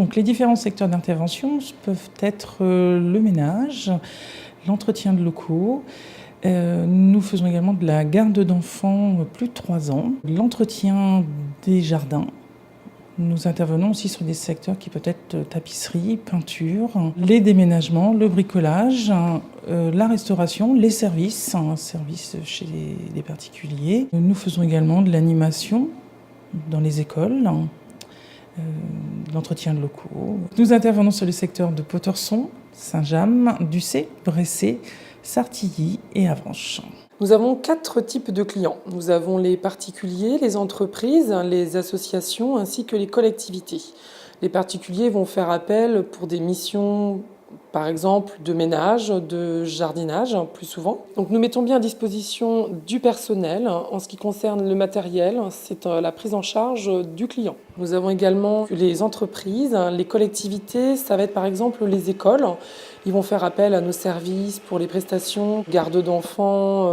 Donc les différents secteurs d'intervention peuvent être le ménage, l'entretien de locaux. Nous faisons également de la garde d'enfants plus de 3 ans, l'entretien des jardins. Nous intervenons aussi sur des secteurs qui peuvent être tapisserie, peinture, les déménagements, le bricolage, la restauration, les services chez les particuliers. Nous faisons également de l'animation dans les écoles, l'entretien de locaux. Nous intervenons sur le secteur de Potorson, Saint-James, Ducé, Bressé, Sartilly et Avranches. Nous avons 4 types de clients. Nous avons les particuliers, les entreprises, les associations ainsi que les collectivités. Les particuliers vont faire appel pour des missions, par exemple, de ménage, de jardinage, plus souvent. Donc nous mettons bien à disposition du personnel. En ce qui concerne le matériel, c'est la prise en charge du client. Nous avons également les entreprises, les collectivités, ça va être par exemple les écoles. Ils vont faire appel à nos services pour les prestations, garde d'enfants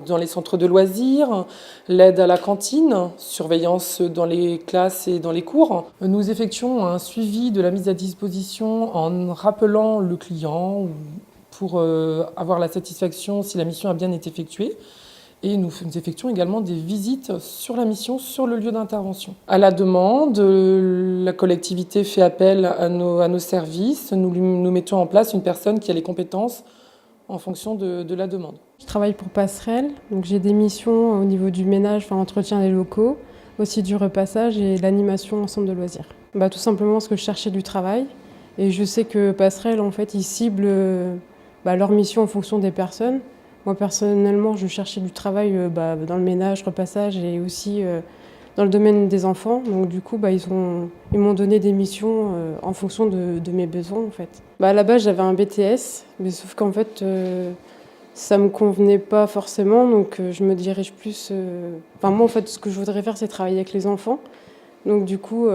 dans les centres de loisirs, l'aide à la cantine, surveillance dans les classes et dans les cours. Nous effectuons un suivi de la mise à disposition en rappelant le client pour avoir la satisfaction si la mission a bien été effectuée. Et nous effectuons également des visites sur la mission, sur le lieu d'intervention. À la demande, la collectivité fait appel à nos services. Nous mettons en place une personne qui a les compétences en fonction de la demande. Je travaille pour Passerelle, donc j'ai des missions au niveau du ménage, entretien des locaux, aussi du repassage et l'animation en centre de loisirs. Tout simplement parce que je cherchais du travail et je sais que Passerelle, en fait, ils ciblent leur mission en fonction des personnes. Moi, personnellement, je cherchais du travail dans le ménage, repassage et aussi dans le domaine des enfants. Donc, du coup, ils m'ont donné des missions en fonction de mes besoins, en fait. À la base, j'avais un BTS, mais sauf qu'en fait, ça ne me convenait pas forcément. Donc, je me dirige plus... moi, en fait, ce que je voudrais faire, c'est travailler avec les enfants. Donc, du coup,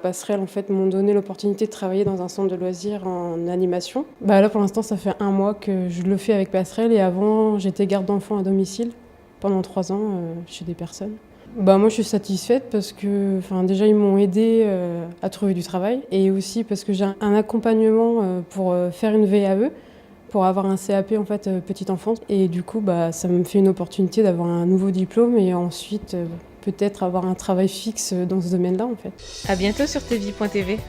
Passerelle, en fait, m'ont donné l'opportunité de travailler dans un centre de loisirs en animation. Là, pour l'instant, ça fait 1 mois que je le fais avec Passerelle. Et avant, j'étais garde d'enfants à domicile pendant 3 ans chez des personnes. Moi, je suis satisfaite parce que déjà, ils m'ont aidée à trouver du travail. Et aussi parce que j'ai un accompagnement pour faire une VAE, pour avoir un CAP, en fait, petite enfance. Et du coup, ça me fait une opportunité d'avoir un nouveau diplôme et ensuite... peut-être avoir un travail fixe dans ce domaine-là, en fait. À bientôt sur tvie.tv.